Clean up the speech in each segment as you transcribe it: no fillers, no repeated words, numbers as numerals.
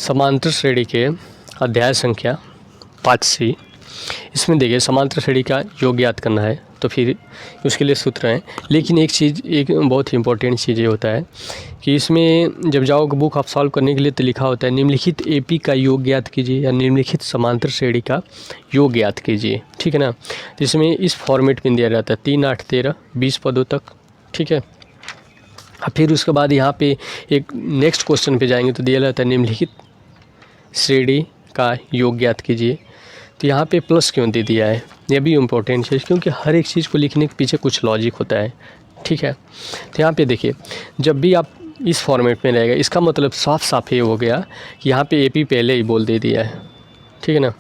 समांतर श्रेणी के अध्याय संख्या 5C। इसमें देखिए समांतर श्रेणी का योग ज्ञात करना है, तो फिर उसके लिए सूत्र हैं। लेकिन एक बहुत ही इंपॉर्टेंट चीज़ ये होता है कि इसमें जब जाओगे बुक आप सॉल्व करने के लिए तो लिखा होता है निम्नलिखित एपी का योग ज्ञात कीजिए या निम्नलिखित समांतर श्रेणी का योग ज्ञात कीजिए, ठीक है ना। तो इसमें इस फॉर्मेट में दिया जाता है 3, 8, 13, 20 पदों तक, ठीक है। फिर उसके बाद यहाँ पे एक नेक्स्ट क्वेश्चन पे जाएंगे तो दिया जाता है निम्नलिखित श्रेणी का योग ज्ञात कीजिए। तो यहाँ पे प्लस क्यों दे दिया है, यह भी इम्पोर्टेंट चीज़, क्योंकि हर एक चीज़ को लिखने के पीछे कुछ लॉजिक होता है, ठीक है। तो यहाँ पे देखिए जब भी आप इस फॉर्मेट में रहेगा इसका मतलब साफ साफ ये हो गया कि यहाँ पे एपी पहले ही बोल दे दिया है, ठीक है ना,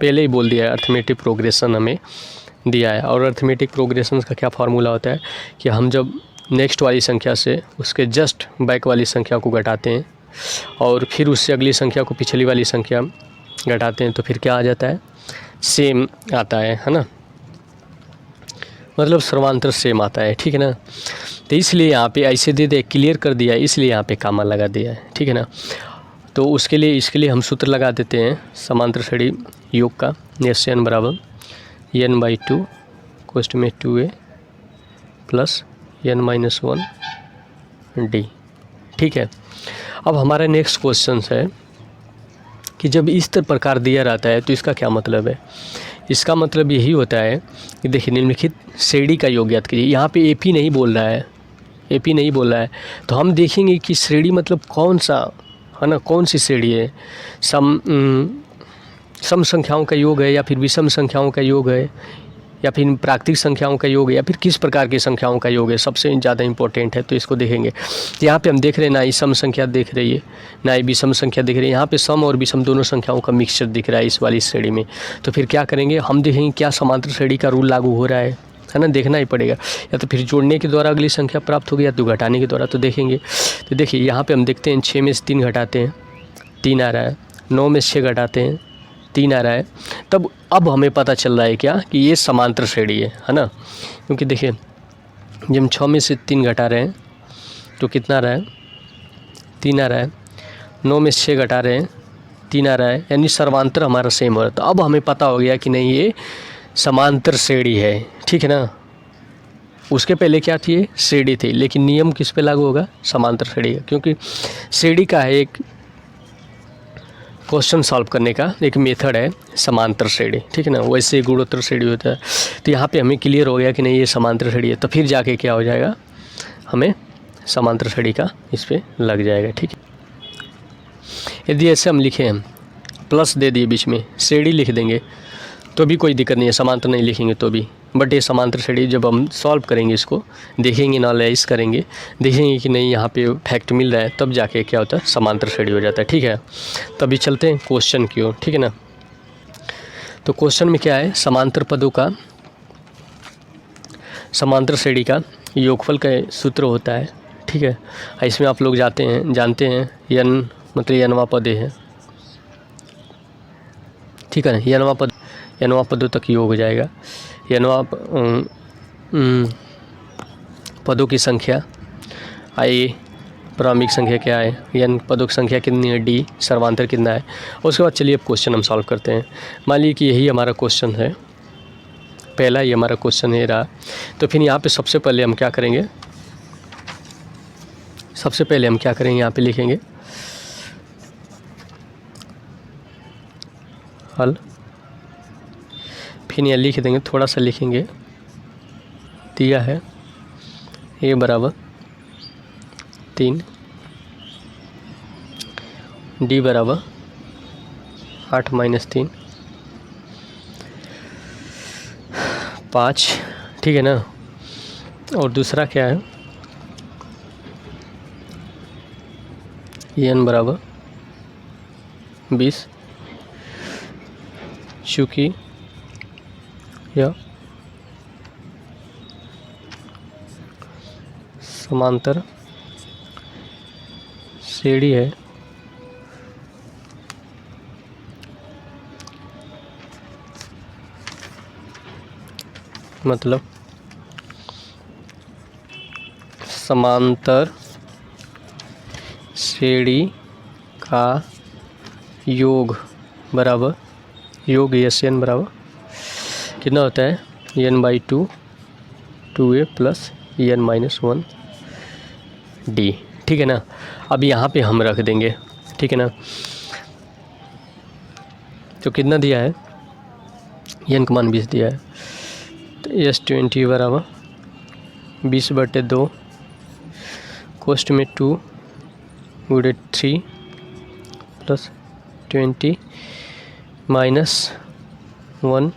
पहले ही बोल दिया है। अर्थमेटिक प्रोग्रेशन हमें दिया है और अर्थमेटिक प्रोग्रेशन का क्या फार्मूला होता है कि हम जब नेक्स्ट वाली संख्या से उसके जस्ट बैक वाली संख्या को घटाते हैं और फिर उससे अगली संख्या को पिछली वाली संख्या घटाते हैं तो फिर क्या आ जाता है, सेम आता है ना, मतलब सर्वांतर सेम आता है, ठीक है ना। तो इसलिए यहाँ पे ऐसे दे दे क्लियर कर दिया है, इसलिए यहाँ पे कामा लगा दिया है, ठीक है ना। तो उसके लिए इसके लिए हम सूत्र लगा देते हैं समांतर श्रेणी योग का, n बराबर n/2 कोष्ठ में 2a प्लस n-1d, ठीक है। अब हमारा नेक्स्ट क्वेश्चन है कि जब इस प्रकार दिया रहता है तो इसका क्या मतलब है। इसका मतलब यही होता है कि देखिए निम्नलिखित श्रेणी का योग ज्ञात कीजिए। यहाँ पे एपी नहीं बोल रहा है, एपी नहीं बोल रहा है, तो हम देखेंगे कि श्रेणी मतलब कौन सा है ना, कौन सी श्रेणी है। सम संख्याओं का योग है या फिर विषम संख्याओं का योग है या फिर प्राकृतिक संख्याओं का योग है या फिर किस प्रकार की संख्याओं का योग है, सबसे ज़्यादा इंपॉर्टेंट है। तो इसको देखेंगे। यहाँ पे हम देख रहे हैं ना ही सम संख्या दिख रही है ना ही विषम संख्या दिख रही है, यहाँ पे सम और विषम दोनों संख्याओं का मिक्सचर दिख रहा है इस वाली श्रेणी में। तो फिर क्या करेंगे, हम देखेंगे क्या समांतर श्रेणी का रूल लागू हो रहा है ना, देखना ही पड़ेगा। या तो फिर जोड़ने के द्वारा अगली संख्या प्राप्त होगी या तो घटाने के द्वारा, तो देखेंगे। तो देखिए यहाँ पर हम देखते हैं 6 में से 3 घटाते हैं 3 आ रहा है, 9 में से 6 घटाते हैं 3 आ रहा है। तब अब हमें पता चल रहा है क्या कि ये समांतर श्रेणी है ना, क्योंकि देखिए जब हम 6 में से 3 घटा रहे हैं तो कितना आ रहा है, 3 आ रहा है। 9 में से 6 घटा रहे हैं 3 आ रहा है, यानी सर्वांतर हमारा सेम हो रहा है। तो अब हमें पता हो गया कि नहीं ये समांतर श्रेणी है, ठीक है ना। उसके पहले क्या थी, ये श्रेणी थी, लेकिन नियम किस पे लागू होगा, समांतर श्रेणी का, क्योंकि श्रेणी का है एक क्वेश्चन सॉल्व करने का एक मेथड है समांतर श्रेणी, ठीक है ना। वैसे गुणोत्तर श्रेणी होता है। तो यहाँ पे हमें क्लियर हो गया कि नहीं ये समांतर श्रेणी है, तो फिर जाके क्या हो जाएगा, हमें समांतर श्रेणी का इस पर लग जाएगा, ठीक है। यदि ऐसे हम लिखें प्लस दे दिए बीच में श्रेणी लिख देंगे तो भी कोई दिक्कत नहीं है, समांतर नहीं लिखेंगे तो भी। बट ये समांतर श्रेणी जब हम सॉल्व करेंगे, इसको देखेंगे, एनालाइज करेंगे, देखेंगे कि नहीं यहाँ पे फैक्ट मिल रहा है, तब जाके क्या होता है, समांतर श्रेणी हो जाता है, ठीक है। तभी चलते हैं क्वेश्चन की ओर, ठीक है ना। तो क्वेश्चन में क्या है, समांतर पदों का समांतर श्रेणी का योगफल का सूत्र होता है, ठीक है। इसमें आप लोग जानते हैं n मतलब nवां पद है, ठीक है ना। nवां पदों तक योग हो जाएगा। nवां पदों की संख्या आई, प्रारंभिक संख्या क्या है, n पदों की संख्या कितनी है, d सर्वांतर कितना है। उसके बाद चलिए अब क्वेश्चन हम सॉल्व करते हैं। मान लीजिए कि यही हमारा क्वेश्चन है, पहला ही हमारा क्वेश्चन है रहा। तो फिर यहाँ पे सबसे पहले हम क्या करेंगे, यहाँ पे लिखेंगे हल, फिर यहाँ लिख देंगे, थोड़ा सा लिखेंगे, दिया है a बराबर 3, d बराबर 8 - 3 5, ठीक है ना। और दूसरा क्या है, n बराबर 20, चूँकि यह समांतर श्रेणी है, मतलब समांतर श्रेणी का योग बराबर योग एस एन बराबर कितना होता है n/2 2a plus n-1 d। ठीक है ना। अब यहाँ पे हम रख देंगे, ठीक है ना। तो कितना दिया है, n का मान 20 दिया है, तो S20 बराबर 20/2 कोष्ट में 2 गुणे 3 प्लस 20 माइनस 1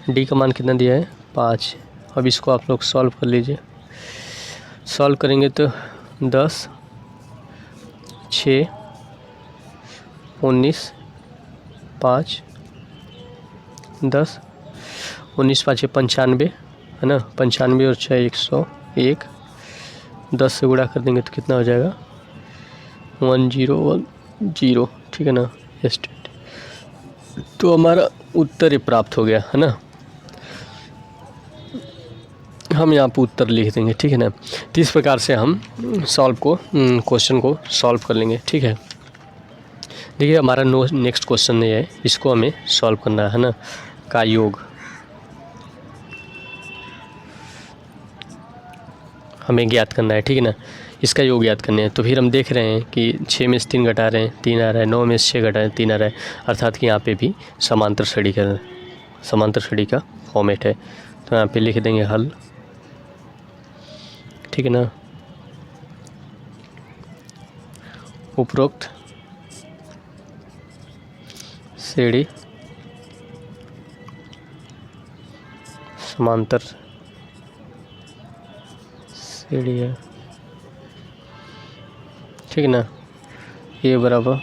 डी का मान कितना दिया है 5। अब इसको आप लोग सॉल्व कर लीजिए। सॉल्व करेंगे तो 10 6 19 5 10 19 5 95 है ना, 95 और 6 101, 10 से गुणा कर देंगे तो कितना हो जाएगा 1010। ठीक है ना। तो हमारा उत्तर ही प्राप्त हो गया है ना। हम यहाँ पर उत्तर लिख देंगे, ठीक है ना। तो इस प्रकार से हम क्वेश्चन को सॉल्व कर लेंगे, ठीक है। देखिए हमारा नेक्स्ट क्वेश्चन ये है, इसको हमें सॉल्व करना है ना, का योग हमें ज्ञात करना है, ठीक है ना। इसका योग ज्ञात करना है। तो फिर हम देख रहे हैं कि 6 में से 3 घटा रहे हैं 3 आ रहा है, 9 में से 6 घटा रहे हैं 3 आ रहा है, अर्थात कि यहाँ पे भी समांतर श्रेणी का फॉर्मेट है। तो यहाँ पे लिख देंगे हल, ठीक है ना। उपरोक्त श्रेणी समांतर श्रेणी है, ठीक है ना। ए बराबर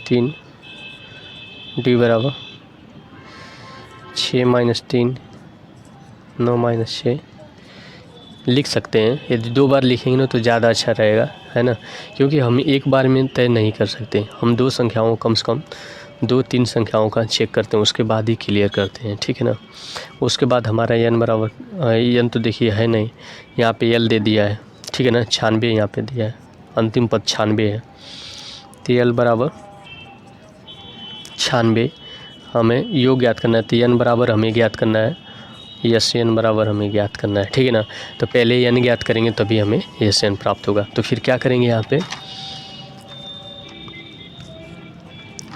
3 डी बराबर 6 - 3 9 - 6 लिख सकते हैं। यदि 2 बार लिखेंगे ना तो ज़्यादा अच्छा रहेगा, है ना, क्योंकि हम एक बार में तय नहीं कर सकते। हम 2 संख्याओं कम से कम 2-3 संख्याओं का चेक करते हैं, उसके बाद ही क्लियर करते हैं, ठीक है ना। उसके बाद हमारा n बराबर n तो देखिए है नहीं, यहाँ पे l दे दिया है, ठीक है ना। 96 यहाँ पे दिया है, अंतिम पद 96 है। तो l बराबर 96 हमें योग ज्ञात करना है। तो n बराबर हमें ज्ञात करना है, एस एन बराबर हमें ज्ञात करना है, ठीक है ना। तो पहले n ज्ञात करेंगे तभी हमें एस एन प्राप्त होगा। तो फिर क्या करेंगे यहाँ पे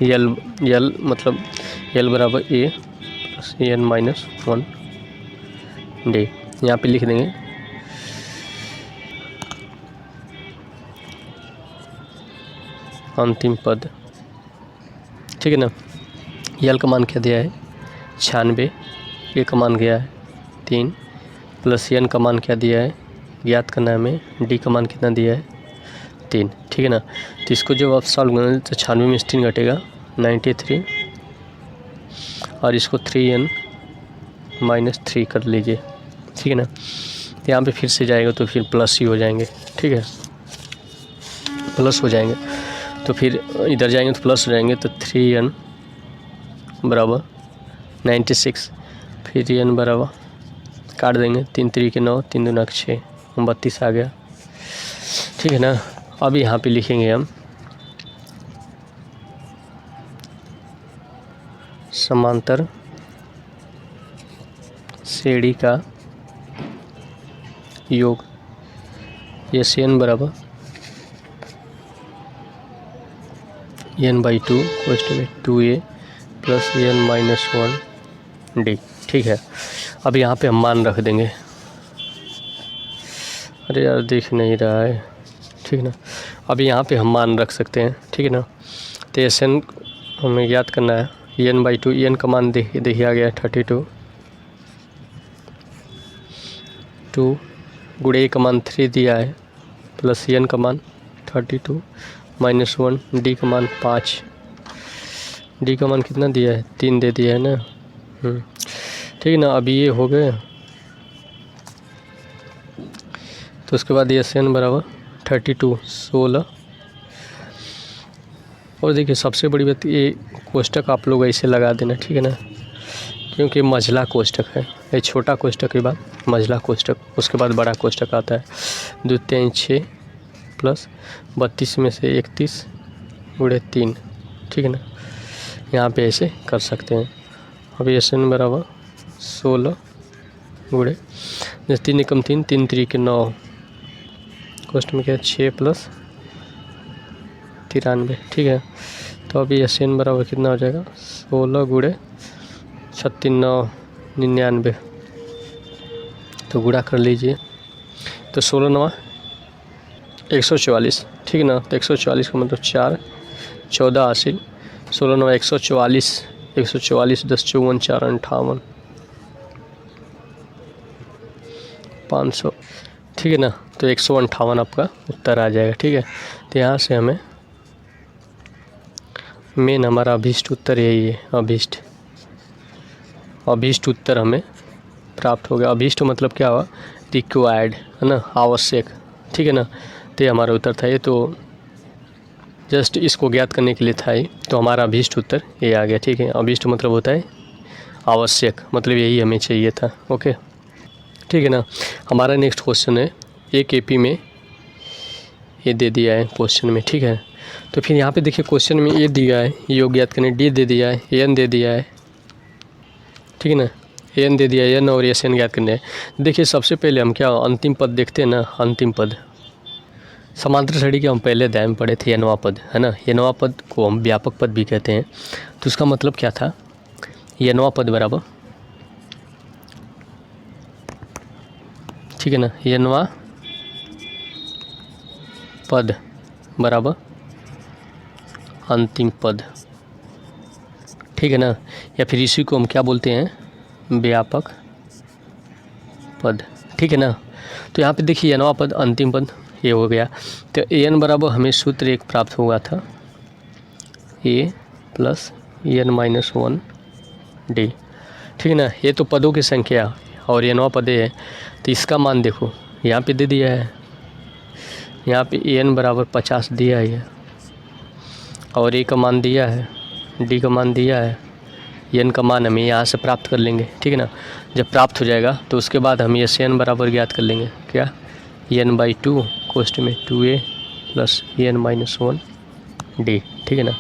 l मतलब l बराबर a प्लस n-1 d, यहाँ पे लिख देंगे अंतिम पद, ठीक है ना। l का मान क्या दिया है 96, a का मान गया है 3 प्लस n का मान क्या दिया है ज्ञात करना है हमें, d का मान कितना दिया है 3, ठीक है ना। तो इसको जब आप सॉल्व करेंगे तो 96 में 3 घटेगा 93 और इसको 3n - 3 कर लीजिए, ठीक है ना। यहाँ पे फिर से जाएगा तो फिर प्लस ही हो जाएंगे, ठीक है, प्लस हो जाएंगे। तो फिर इधर जाएंगे तो प्लस हो जाएंगे। तो 3n बराबर 96, फिर n बराबर काट देंगे 3 3 के 9 3 दूना 6 32 आ गया, ठीक है ना। अब यहाँ पे लिखेंगे हम समांतर श्रेणी का योग एस एन बराबर n/2 कोष्ट में 2a प्लस n-1 d, ठीक है। अब यहाँ पे हम मान रख देंगे। अरे यार दिख नहीं रहा है, ठीक है ना। अब यहाँ पे हम मान रख सकते हैं, ठीक है ना। तो एस एन हमें याद करना है, n/2 n का मान देखिए आ गया 32, 2 गुणे a का मान 3 दिया है प्लस n का मान 32 -1 d का मान 5, d का मान कितना दिया है 3 दे दिया है ना, ठीक है ना। अभी ये हो गए। तो उसके बाद एस एन बराबर 32 16। और देखिए सबसे बड़ी बात ये कोष्टक आप लोग ऐसे लगा देना, ठीक है ना, क्योंकि मझला कोष्टक है। ये छोटा कोष्टक के बाद मझला कोष्टक, उसके बाद बड़ा कोष्टक आता है। 2 3 6 प्लस 32 में से 31 गुणे 3, ठीक है ना। यहाँ पे ऐसे कर सकते हैं। अब SN बराबर 16 गुणे जैसे 3 एकम 3, 3 3 9, क्वेश्चन में क्या है 6 + 93, ठीक है। तो अभी SN बराबर कितना हो जाएगा 16 गुणे 36 9 99, तो गुणा कर लीजिए। तो 16 9 144, ठीक है ना। तो 144 का मतलब 4 14 80, 16 9 144, 144 10 54 4 58 500, ठीक है ना। तो 158 आपका उत्तर आ जाएगा, ठीक है। तो यहाँ से हमें मेन हमारा अभीष्ट उत्तर यही है। अभीष्ट उत्तर हमें प्राप्त हो गया। अभीष्ट मतलब क्या हुआ रिक्वायर्ड, है ना, आवश्यक, ठीक है ना। तो हमारा उत्तर था ये, तो जस्ट इसको ज्ञात करने के लिए था ये, तो हमारा अभीष्ट उत्तर ये आ गया, ठीक है। अभीष्ट मतलब होता है आवश्यक, मतलब यही हमें चाहिए था, ओके, ठीक है ना। हमारा नेक्स्ट क्वेश्चन है एक AP में ये दे दिया है क्वेश्चन में, ठीक है। तो फिर यहाँ पे देखिए क्वेश्चन में ये दिया है, योग ज्ञात करने, D दे दिया है, N दे दिया है, ठीक है ना, N दे दिया है, N और SN ज्ञात करने है। देखिए सबसे पहले हम क्या अंतिम पद देखते हैं ना, अंतिम पद समांतर श्रेणी के हम पहले अध्याय में पढ़े थे, Nवां पद, है ना। Nवां पद को हम व्यापक पद भी कहते हैं। तो उसका मतलब क्या था, Nवां पद बराबर, ठीक है ना, Nवां पद बराबर अंतिम पद, ठीक है ना। या फिर इसी को हम क्या बोलते हैं व्यापक पद, ठीक है ना। तो यहाँ पे देखिए Nवां पद अंतिम पद ये हो गया। तो N बराबर हमें सूत्र एक प्राप्त हुआ था A + N - 1 D, ठीक है ना। ये तो पदों की संख्या और Nवां पद है। तो इसका मान देखो यहाँ पे दे दिया है, यहाँ पे N बराबर 50 दिया है और A का मान दिया है, D का मान दिया है, N का मान हमें यहाँ से प्राप्त कर लेंगे, ठीक है ना। जब प्राप्त हो जाएगा तो उसके बाद हम SN बराबर ज्ञात कर लेंगे, क्या N/2 कोष्ठ में 2A + N - 1 D, ठीक है ना।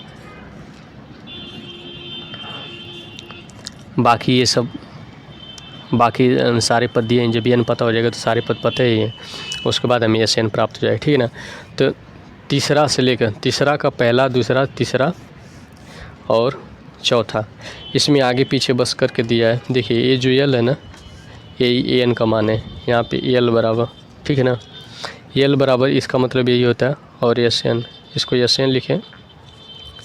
बाकी ये सब बाकी सारे पद दिए हैं। जब N पता हो जाएगा तो सारे पद पता ही हैं, उसके बाद हमें SN प्राप्त हो जाएगा, ठीक है ना। तो तीसरा से लेकर तीसरा का पहला दूसरा तीसरा और चौथा, इसमें आगे पीछे बस करके दिया है। देखिए ये जो L है ना, यही N का मान है, यहाँ पे L बराबर, ठीक है ना। L बराबर इसका मतलब यही होता है, और SN, इसको SN लिखें,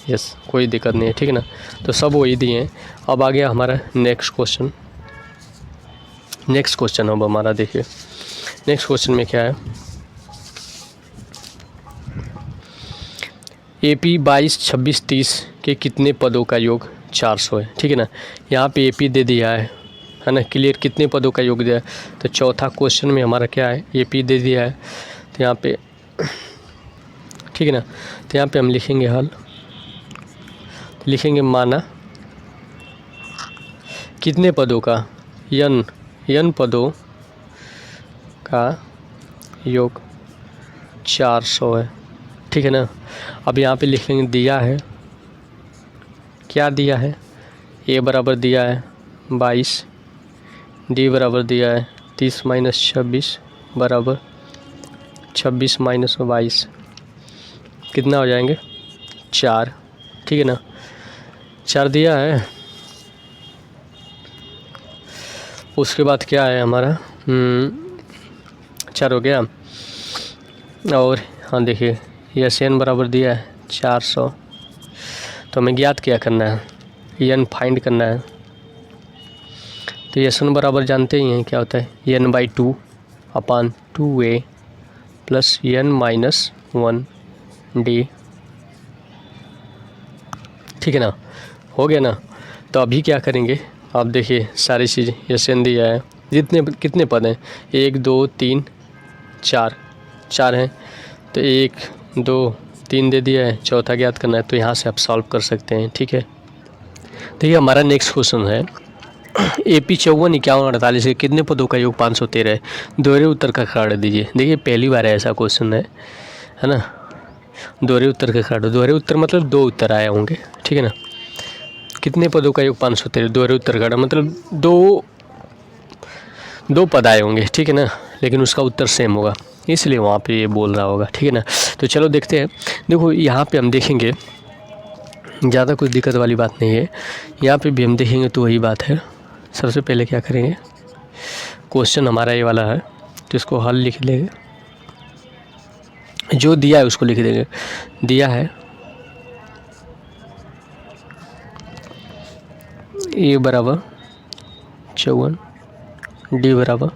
यस, कोई दिक्कत नहीं है, ठीक है ना। तो सब वही दिए हैं। अब आ गया हमारा नेक्स्ट क्वेश्चन अब हमारा, देखिए नेक्स्ट क्वेश्चन में क्या है, AP 22 26 30 के कितने पदों का योग 400 है, ठीक है ना। यहाँ पे AP दे दिया है ना, क्लियर, कितने पदों का योग दिया है। तो चौथा क्वेश्चन में हमारा क्या है, AP दे दिया है, तो यहाँ पे, ठीक है ना। तो यहाँ पे हम लिखेंगे हल, लिखेंगे माना कितने पदों का n पदों का योग 400 है, ठीक है ना। अब यहाँ पे लिख लेंगे दिया है, क्या दिया है, A बराबर दिया है 22, D बराबर दिया है 30 - 26 बराबर 26 - 22, कितना हो जाएंगे 4, ठीक है ना। 4 दिया है। उसके बाद क्या है हमारा 4 हो गया। और हाँ देखिए SN बराबर दिया है 400, तो हमें ज्ञात क्या करना है, N फाइंड करना है। तो SN बराबर जानते ही हैं क्या होता है, N/2 / 2A + N - 1 D, ठीक है ना, हो गया ना। तो अभी क्या करेंगे, आप देखिए सारी चीज़ SN दिया है, कितने पद हैं 1 2 3 4 हैं, तो 1 2 3 दे दिया है, चौथा ज्ञात करना है। तो यहाँ से आप सॉल्व कर सकते हैं, ठीक है। देखिए हमारा नेक्स्ट क्वेश्चन है AP 54 51 48 के कितने पदों का योग 513 है, दोहरे उत्तर का कारण दीजिए। देखिए पहली बार ऐसा क्वेश्चन है ना, दोहरे उत्तर का कारण, दोहरे उत्तर मतलब 2 उत्तर आए होंगे, ठीक है ना। कितने पदों का योग 513, दोहरे उत्तर का, मतलब दो पद आए होंगे, ठीक है ना, लेकिन उसका उत्तर सेम होगा, इसलिए वहाँ पे ये बोल रहा होगा, ठीक है ना। तो चलो देखते हैं। देखो यहाँ पे हम देखेंगे, ज़्यादा कुछ दिक्कत वाली बात नहीं है, यहाँ पे भी हम देखेंगे तो वही बात है। सबसे पहले क्या करेंगे, क्वेश्चन हमारा ये वाला है तो इसको हल लिख लेंगे, जो दिया है उसको लिख देंगे। दिया है ए बराबर 54, डी बराबर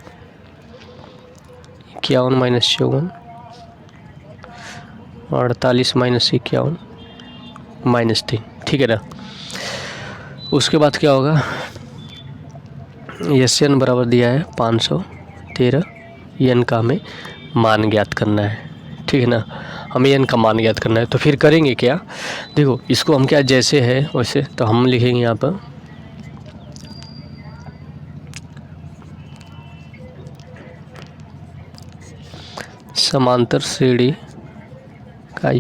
51 माइनस 54, 48 माइनस 51 माइनस 3, ठीक है ना। उसके बाद क्या होगा, एस एन बराबर दिया है 513, एन का हमें मान ज्ञात करना है, ठीक है ना, हमें एन का मान ज्ञात करना है। तो फिर करेंगे क्या, देखो इसको हम क्या जैसे है वैसे, तो हम लिखेंगे यहाँ पर समांतर श्रेणी का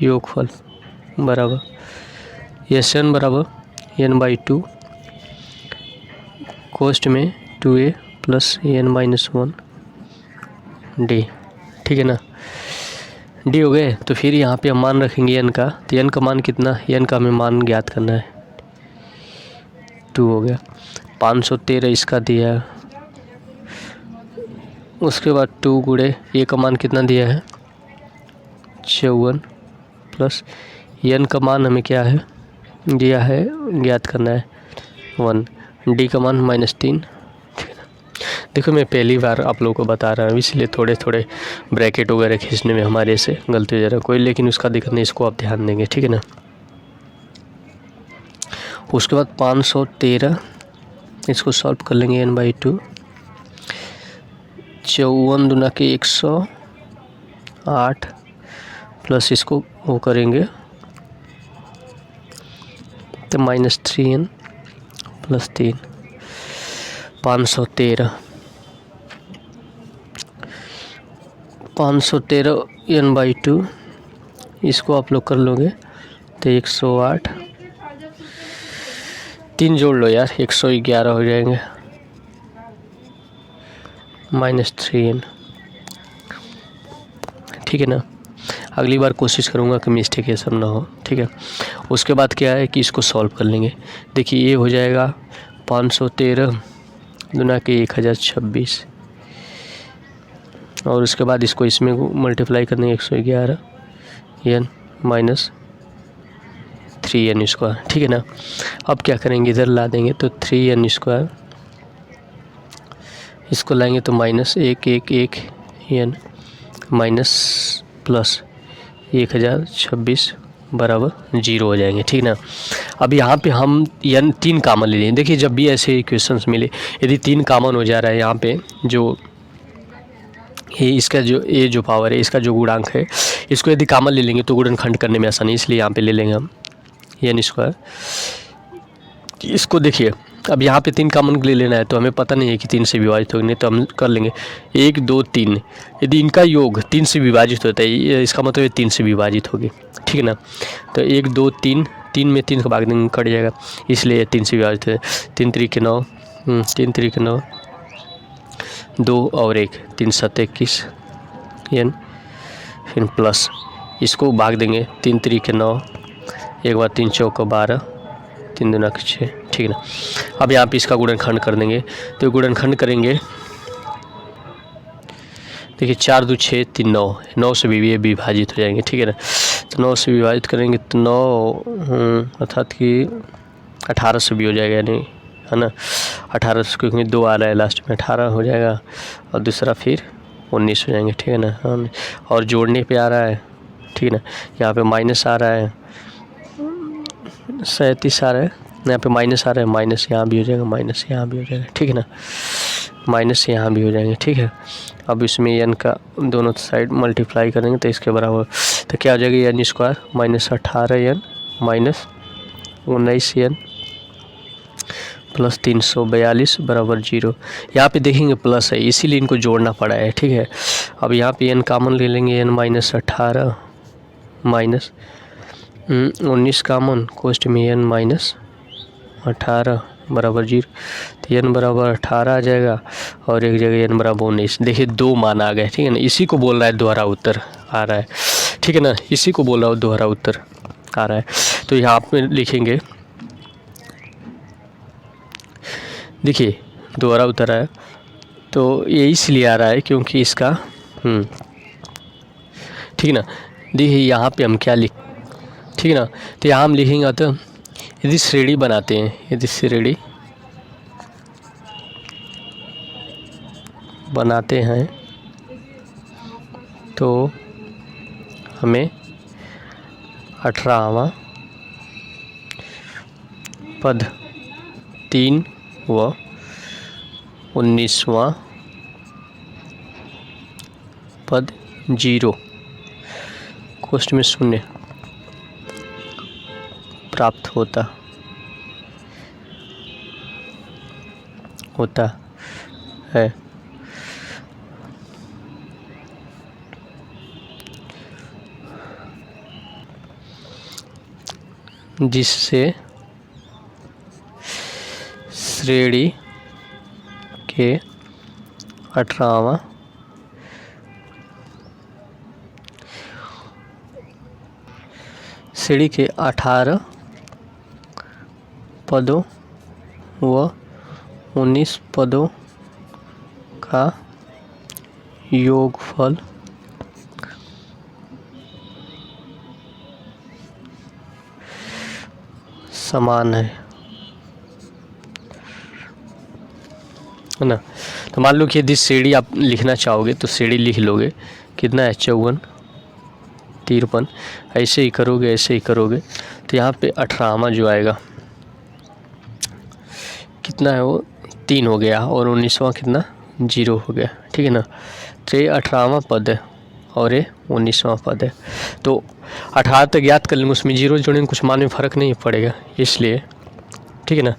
योगफल बराबर एस एन बराबर एन बाई 2, कोष्ठ में 2a plus N minus 1 D, ठीक है ना। डी हो गए, तो फिर यहाँ पे हम मान रखेंगे एन का, तो एन का मान कितना, एन का हमें मान ज्ञात करना है, 2 हो गया। 513 इसका दिया है, उसके बाद 2 गुणे ए का मान कितना दिया है 54, प्लस एन का मान हमें क्या है दिया है ज्ञात करना है 1, डी का मान -3। देखो मैं पहली बार आप लोगों को बता रहा हूँ, इसलिए थोड़े थोड़े ब्रैकेट वगैरह खींचने में हमारे से गलती हो जा रहा है कोई, लेकिन उसका दिक्कत नहीं, इसको आप ध्यान देंगे, ठीक है ना। उसके बाद 513 इसको सॉल्व कर लेंगे n बाई 2, 54 दूना के 108, प्लस इसको वो करेंगे तो -3n प्लस 3, 513 n बाई 2, इसको आप लोग कर लोगे तो 108, 3 जोड़ लो यार 111 हो जाएंगे, -3n, ठीक है ना। अगली बार कोशिश करूँगा कि मिस्टेक ये सब ना हो, ठीक है। उसके बाद क्या है कि इसको सॉल्व कर लेंगे। देखिए ये हो जाएगा 513 दूना के 1026, और उसके बाद इसको इसमें मल्टीप्लाई करने 111 n माइनस 3n स्क्वायर, ठीक है ना। अब क्या करेंगे, इधर ला देंगे तो 3n स्क्वायर, इसको लाएंगे तो -111 n माइनस प्लस 1026 बराबर 0 हो जाएंगे, ठीक ना। अब यहाँ पे हम n 3 कामन ले लेंगे। देखिए जब भी ऐसे इक्वेशंस मिले, यदि 3 कामन हो जा रहा है यहाँ पे, जो ये इसका जो पावर है, इसका जो गुणांक है, इसको यदि कामन ले लेंगे तो गुणनखंड करने में आसानी, इसलिए यहाँ पे ले लेंगे हम n स्क्वायर। इसको देखिए अब यहाँ पे 3 कामन ले लेना है, तो हमें पता नहीं है कि 3 से विभाजित होगी, नहीं तो हम कर लेंगे 1 2 3, यदि इनका योग 3 से विभाजित होता है, इसका मतलब ये 3 से विभाजित होगी, ठीक है ना। तो 1 2 3, 3 में 3 का भाग देंगे कट जाएगा, इसलिए 3 से विभाजित है। 3 3 9, 3 3 9, 2 और 1, 3 7 21 n, फिर प्लस इसको भाग देंगे 3 3 9, एक बार 3 4 12, 3 2 6, ठीक है ना। अब यहाँ पे इसका गुणनखंड कर देंगे, तो गुणनखंड करेंगे, देखिए 4 2 6 3 9, 9 से भी ये विभाजित हो जाएंगे, ठीक है ना। तो 9 से विभाजित करेंगे तो 9 अर्थात कि 18 से भी हो जाएगा, नहीं है ना, 18 से, क्योंकि 2 आ रहा है लास्ट में, 18 हो जाएगा, और दूसरा फिर 19 हो जाएंगे, ठीक है ना। और जोड़ने पे आ रहा है, ठीक है ना, यहाँ पे माइनस आ रहा है, 37 आ रहा है, यहाँ पे माइनस आ रहा है, माइनस यहाँ भी हो जाएगा, माइनस यहाँ भी हो जाएगा, ठीक है ना, माइनस यहाँ भी हो जाएंगे, ठीक है। अब इसमें n का दोनों साइड मल्टीप्लाई करेंगे तो इसके बराबर, तो क्या हो जाएगा n square -18n minus 19n plus 342 बराबर 0। यहाँ पे देखेंगे प्लस है, इसीलिए इनको जोड़ना पड़ा है, ठीक है। अब यहाँ पे n कामन ले लेंगे, n -18 माइनस 19 कॉमन, कोष्ट में n माइनस 18 बराबर 0, तो n बराबर 18 आ जाएगा और एक जगह n बराबर 19। देखिए 2 मान आ गए, ठीक है ना। इसी को बोल रहा है दोहरा उत्तर आ रहा है, ठीक है ना, इसी को बोल रहा है दोहरा उत्तर आ रहा है। तो यहाँ पे लिखेंगे, देखिए दोहरा उत्तर है, तो ये इसलिए आ रहा है क्योंकि इसका ठीक है ना। देखिए यहाँ पे हम क्या ठीक है ना, तो यहाँ हम लिखेंगे तो यदि श्रेणी बनाते हैं, यदि श्रेणी बनाते हैं तो हमें 18वां पद 3 व 19वां पद 0 कोष्ठ में 0 प्राप्त होता है। जिससे श्रेणी के 18वां श्रेणी के 18 पदों व 19 पदों का योगफल समान है ना। तो मान लो कि यदि श्रेणी आप लिखना चाहोगे तो श्रेणी लिख लोगे, कितना है 54, 53, ऐसे ही करोगे ऐसे ही करोगे, तो यहाँ पे 18वां जो आएगा कितना है वो 3 हो गया और 19वां कितना 0 हो गया, ठीक है ना। तो ये 18वां पद है और ये 19वां पद है, तो 18 तक याद कर लेंगे, उसमें 0 जोड़ेंगे कुछ मान में फ़र्क नहीं पड़ेगा इसलिए, ठीक है ना।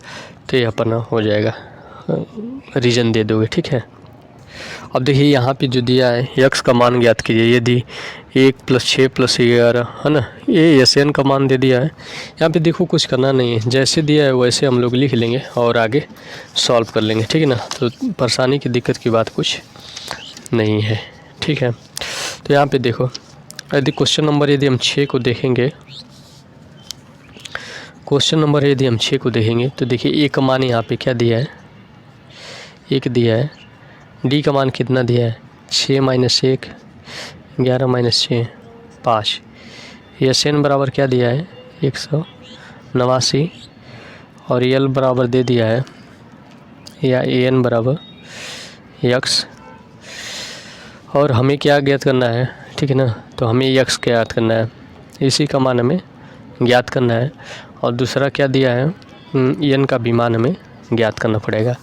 तो ये अपना हो जाएगा, रीजन दे दोगे, ठीक है। अब देखिए यहाँ पे जो दिया है यक्स का मान ज्ञात कीजिए, यदि 1 + 6 + 11 है ना, ये SN का मान दे दिया है। यहाँ पे देखो कुछ करना नहीं है, जैसे दिया है वैसे हम लोग लिख लेंगे और आगे सॉल्व कर लेंगे, ठीक है ना। तो परेशानी की दिक्कत की बात कुछ नहीं है, ठीक है। तो यहाँ पे देखो, यदि क्वेश्चन नंबर यदि हम 6 को देखेंगे, क्वेश्चन नंबर यदि हम 6 को देखेंगे तो देखिए ए का मान यहाँ पे क्या दिया है, 1 दिया है। डी का मान कितना दिया है 6 - 1, 11 - 6, 5। SN बराबर क्या दिया है 189 और L बराबर दे दिया है, या AN बराबर x, और हमें क्या ज्ञात करना है, ठीक है ना। तो हमें x ज्ञात करना है, इसी का मान हमें ज्ञात करना है, और दूसरा क्या दिया है n का भी मान हमें ज्ञात करना पड़ेगा,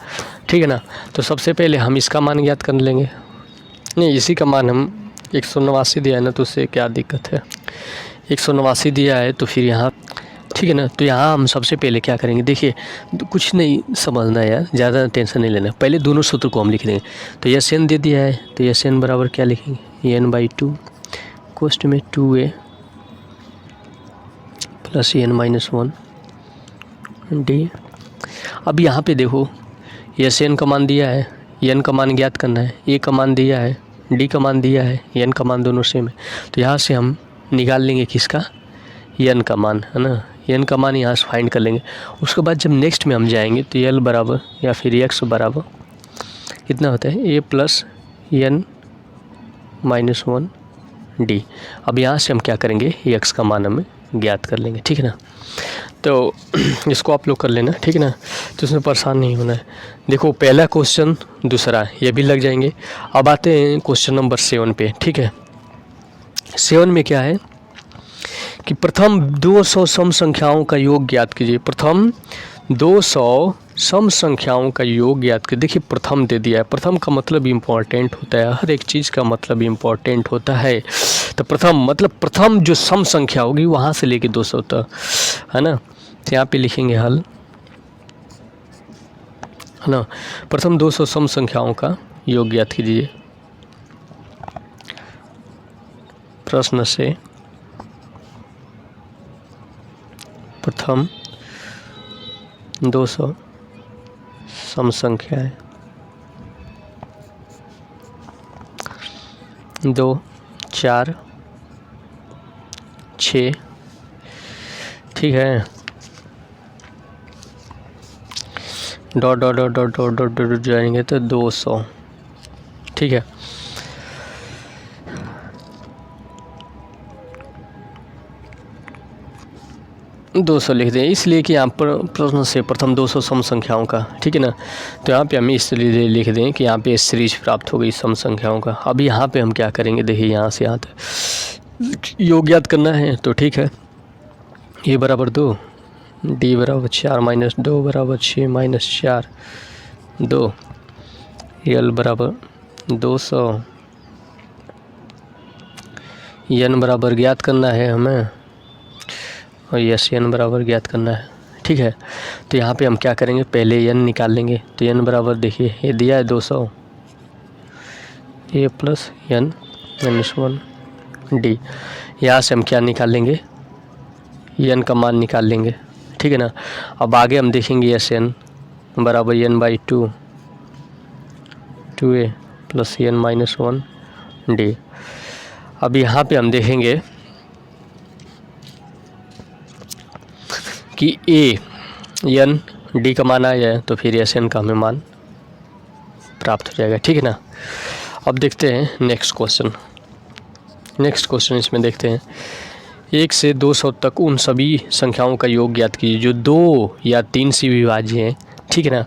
ठीक है ना। तो सबसे पहले हम इसका मान ज्ञात कर लेंगे, नहीं इसी का मान हम 189 दिया है ना, तो उससे क्या दिक्कत है, 189 दिया है तो फिर यहाँ, ठीक है ना। तो यहाँ हम सबसे पहले क्या करेंगे, देखिए कुछ नहीं समझना है यार, ज़्यादा टेंशन नहीं लेना, पहले दोनों सूत्र को हम लिख देंगे। तो SN दे दिया है, तो SN बराबर क्या लिखेंगे n/2 कोष्ठ में 2a + n - 1 d। अब यहाँ पे देखो SN का मान दिया है, n का मान ज्ञात करना है, a का मान दिया है, d का मान दिया है, n का मान दोनों सेम है। तो यहाँ से हम निकाल लेंगे किसका, n का मान, है ना। n का मान यहाँ से फाइंड कर लेंगे। उसके बाद जब नेक्स्ट में हम जाएंगे तो L बराबर या फिर x बराबर कितना होता है a + n - 1 d। अब यहाँ से हम क्या करेंगे, x का मान हमें ज्ञात कर लेंगे, ठीक है ना। तो इसको आप लोग कर लेना, ठीक है ना, तो इसमें परेशान नहीं होना है। देखो पहला क्वेश्चन, दूसरा, ये भी लग जाएंगे। अब आते हैं क्वेश्चन नंबर 7 पे, ठीक है। 7 में क्या है कि प्रथम 200 सम संख्याओं का योग ज्ञात कीजिए। प्रथम 200 सम संख्याओं का योग ज्ञात कीजिए। देखिए प्रथम दे दिया है, प्रथम का मतलब इम्पॉर्टेंट होता है, हर एक चीज़ का मतलब इम्पॉर्टेंट होता है। तो प्रथम मतलब प्रथम जो सम संख्या होगी वहाँ से लेके 200 तक, है ना। तो यहाँ पे लिखेंगे हल, है ना। प्रथम 200 सम संख्याओं का योग ज्ञात कीजिए। प्रश्न से प्रथम 200 सम संख्याएं 2 4 6, ठीक है, dot dot dot dot dot dot dot जाएंगे तो 200, ठीक है। दो सौ लिख दें, इसलिए कि यहाँ पर प्रश्न से प्रथम 200 सम संख्याओं का, ठीक है ना। तो यहाँ पे हम इसलिए लिख दें कि यहाँ पे सीरीज प्राप्त हो गई सम संख्याओं का। अब यहाँ पे हम क्या करेंगे, देखिए यहाँ से यहाँ तक योग ज्ञात करना है, तो ठीक है, ए बराबर 2, डी बराबर 4 माइनस 2 बराबर 6 माइनस 4 2, एल बराबर 200, एन बराबर ज्ञात करना है हमें, और यस एन बराबर ज्ञात करना है, ठीक है। तो यहाँ पे हम क्या करेंगे, पहले एन निकाल लेंगे। तो एन बराबर देखिए ये दिया है 200, ए प्लस एन माइनस 1 डी। यहाँ से हम क्या निकाल लेंगे, एन का मान निकाल लेंगे, ठीक है ना। अब आगे हम देखेंगे एस एन बराबर N by 2 2a plus N minus 1 D. अब यहाँ पे हम देखेंगे कि ए एन डी का मान आ जाए तो फिर एस एन का हमें मान प्राप्त हो जाएगा, ठीक है ना। अब देखते हैं नेक्स्ट क्वेश्चन इसमें देखते हैं, 1 से 200 तक उन सभी संख्याओं का योग ज्ञात कीजिए जो 2 या 3 से विभाज्य हैं, ठीक है ना।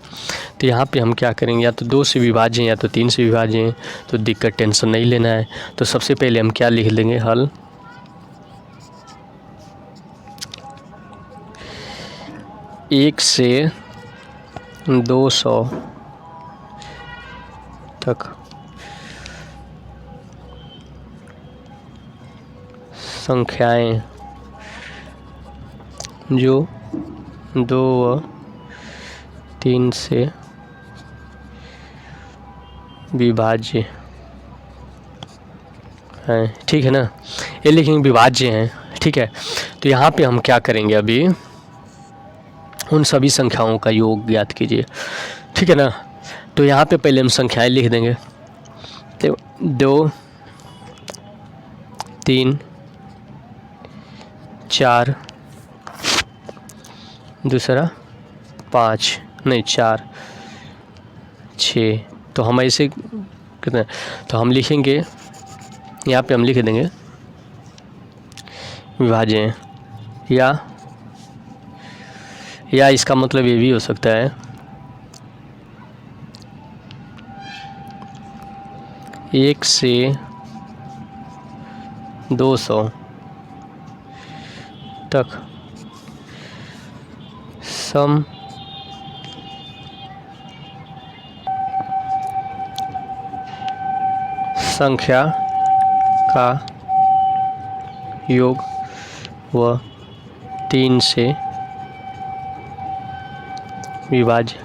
तो यहाँ पे हम क्या करेंगे, या तो 2 से विभाज्य हैं या तो 3 से विभाज्य हैं, तो दिक्कत टेंशन नहीं लेना है। तो सबसे पहले हम क्या लिख लेंगे, हल 1 से 200 तक संख्याएं जो 2 व 3 से विभाज्य हैं, ठीक है ना। ये लिखेंगे विभाज्य हैं, ठीक है। तो यहाँ पे हम क्या करेंगे, अभी उन सभी संख्याओं का योग ज्ञात कीजिए, ठीक है ना। तो यहाँ पे पहले हम संख्याएं लिख देंगे, तो 2 3 4 दूसरा 5 नहीं 4 6। तो हम ऐसे कितने, तो हम लिखेंगे यहाँ पे हम लिख देंगे विभाज्य हैं, या इसका मतलब ये भी हो सकता है 1 से 200 तक सम संख्या का योग व 3 से विभाज्य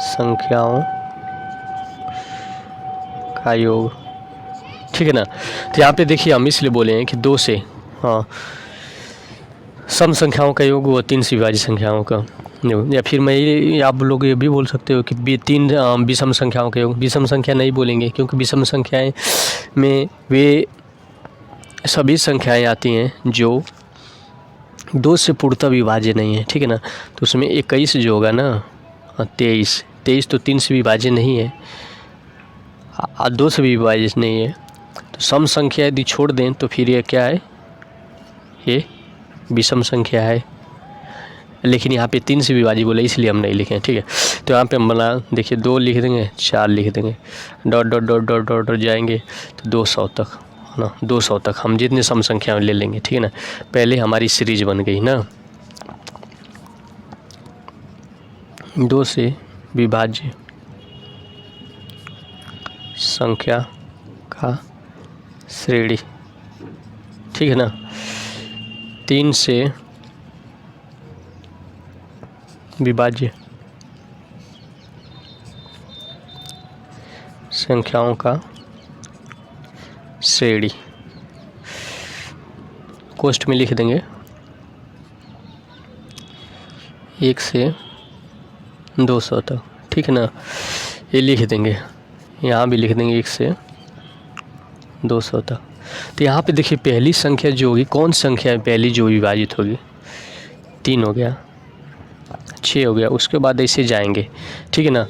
संख्याओं का योग, ठीक है ना। तो यहाँ पे देखिए हम इसलिए बोले हैं कि 2 से, हाँ, सम संख्याओं का योग व 3 से विभाज्य संख्याओं का योग, या फिर मैं आप लोग ये भी बोल सकते हो कि 3 विषम संख्याओं का योग। विषम संख्या नहीं बोलेंगे क्योंकि विषम संख्याएं में वे सभी संख्याएं आती हैं जो 2 से पूर्णतः विभाज्य नहीं है, ठीक है ना। तो उसमें 21 जो होगा ना, 23 तो 3 से विभाज्य नहीं है, 2 से भी विभाज्य नहीं है। तो सम संख्या यदि छोड़ दें तो फिर ये क्या है, ये विषम संख्या है। लेकिन यहाँ पे 3 से विभाज्य बोला इसलिए हम नहीं लिखे, ठीक है। तो यहाँ पे हम बना देखिए 2 लिख देंगे, 4 लिख देंगे, dot dot dot dot dot dot जाएंगे तो 200 तक, है ना। 200 तक हम जितने सम संख्या ले लेंगे, ठीक है ना। पहले हमारी सीरीज बन गई ना, 2 से विभाज्य संख्या का श्रेणी, ठीक है ना। 3 से विभाज्य संख्याओं का श्रेणी, कोष्ठ में लिख देंगे 1 से 200 तक, ठीक है ना। ये लिख देंगे, यहाँ भी लिख देंगे 1 से 200 तक। तो यहाँ पे देखिए पहली संख्या जो होगी, कौन संख्या है पहली जो विभाजित होगी, 3 हो गया, 6 हो गया, उसके बाद ऐसे जाएंगे, ठीक है ना।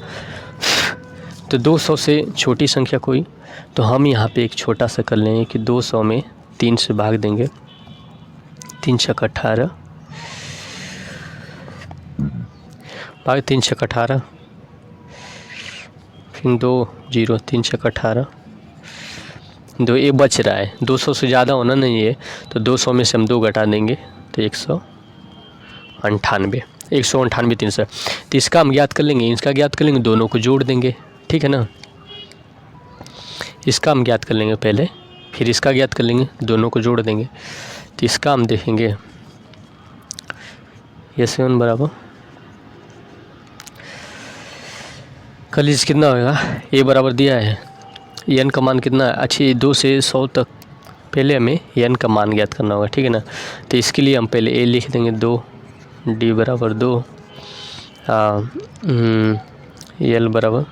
तो 200 से छोटी संख्या कोई, तो हम यहाँ पे एक छोटा सा कर लेंगे कि 200 में 3 से भाग देंगे, 3 छक 18, भाग 3 छक 18, फिर 2 0, 3 छक 18, 2 ये बच रहा है, 200 से ज़्यादा होना नहीं है, तो 200 में से हम 2 घटा देंगे तो 198, 198 300। तो इसका हम ज्ञात कर लेंगे, इसका ज्ञात कर लेंगे, दोनों को जोड़ देंगे, ठीक है ना। इसका हम ज्ञात कर लेंगे पहले, फिर इसका ज्ञात कर लेंगे, दोनों को जोड़ देंगे। तो इसका हम देखेंगे ये 7 बराबर कर लीजिए कितना होगा, ए बराबर दिया है, एन का मान कितना है, अच्छी 2 से 100 तक पहले हमें एन का मान ज्ञात करना होगा, ठीक है ना। तो इसके लिए हम पहले ए लिख देंगे 2, डी बराबर 2, एल बराबर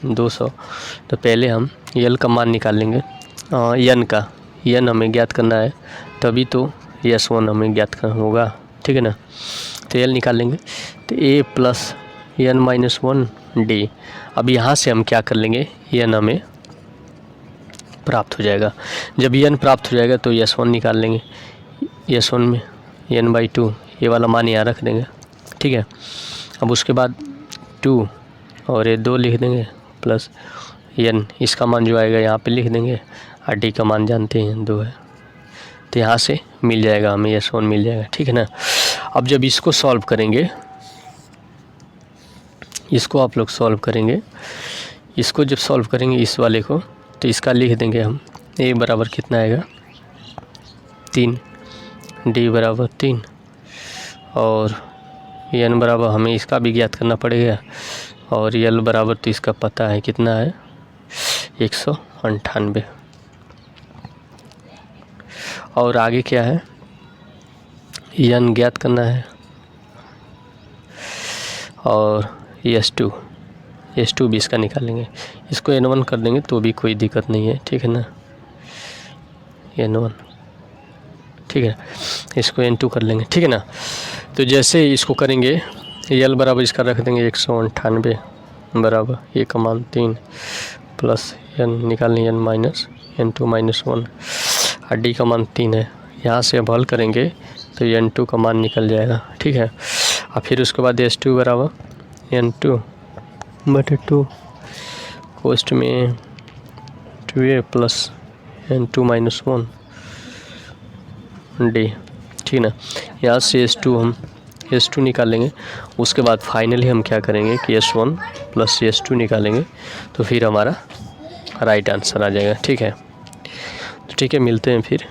200। तो पहले हम एल का मान निकाल लेंगे, एन हमें ज्ञात करना है, तभी तो S1 हमें ज्ञात करना होगा, ठीक है ना। तो एल निकाल लेंगे, तो ए प्लस एन माइनस 1 डी। अब यहाँ से हम क्या कर लेंगे, एन हमें प्राप्त हो जाएगा। जब एन प्राप्त हो जाएगा तो S1 निकाल लेंगे, S1 में n/2 ये वाला मान यहाँ रख देंगे, ठीक है। अब उसके बाद 2 और ये 2 लिख देंगे प्लस n, इसका मान जो आएगा यहाँ पे लिख देंगे, और डी का मान जानते हैं 2 है, तो यहाँ से मिल जाएगा हमें S1 मिल जाएगा, ठीक है ना। अब जब इसको सॉल्व करेंगे, इसको आप लोग सॉल्व करेंगे, इसको जब सॉल्व करेंगे इस वाले को, तो इसका लिख देंगे हम ए बराबर कितना आएगा 3, डी बराबर 3, और एन बराबर हमें इसका भी ज्ञात करना पड़ेगा, और एल बराबर तो इसका पता है कितना है 198। और आगे क्या है, एन ज्ञात करना है, और S2 भी इसका निकालेंगे, इसको N1 कर देंगे तो भी कोई दिक्कत नहीं है, ठीक है ना, N1, ठीक है। इसको N2 कर लेंगे, ठीक है ना। तो जैसे इसको करेंगे, एल बराबर इसका रख देंगे 198 बराबर ए का मान 3 प्लस एन निकालनी n माइनस N2 माइनस 1, और डी का मान 3 है। यहाँ से अब हल करेंगे तो N2 का मान निकल जाएगा, ठीक है। और फिर उसके बाद S2 बराबर N2/2 कोष्ट में 2a plus N2 minus 1 D, ठीक ना। यहाँ से S2 निकालेंगे, उसके बाद फाइनली हम क्या करेंगे कि S1 प्लस S2 निकालेंगे, तो फिर हमारा राइट आंसर आ जाएगा, ठीक है। तो ठीक है, मिलते हैं फिर।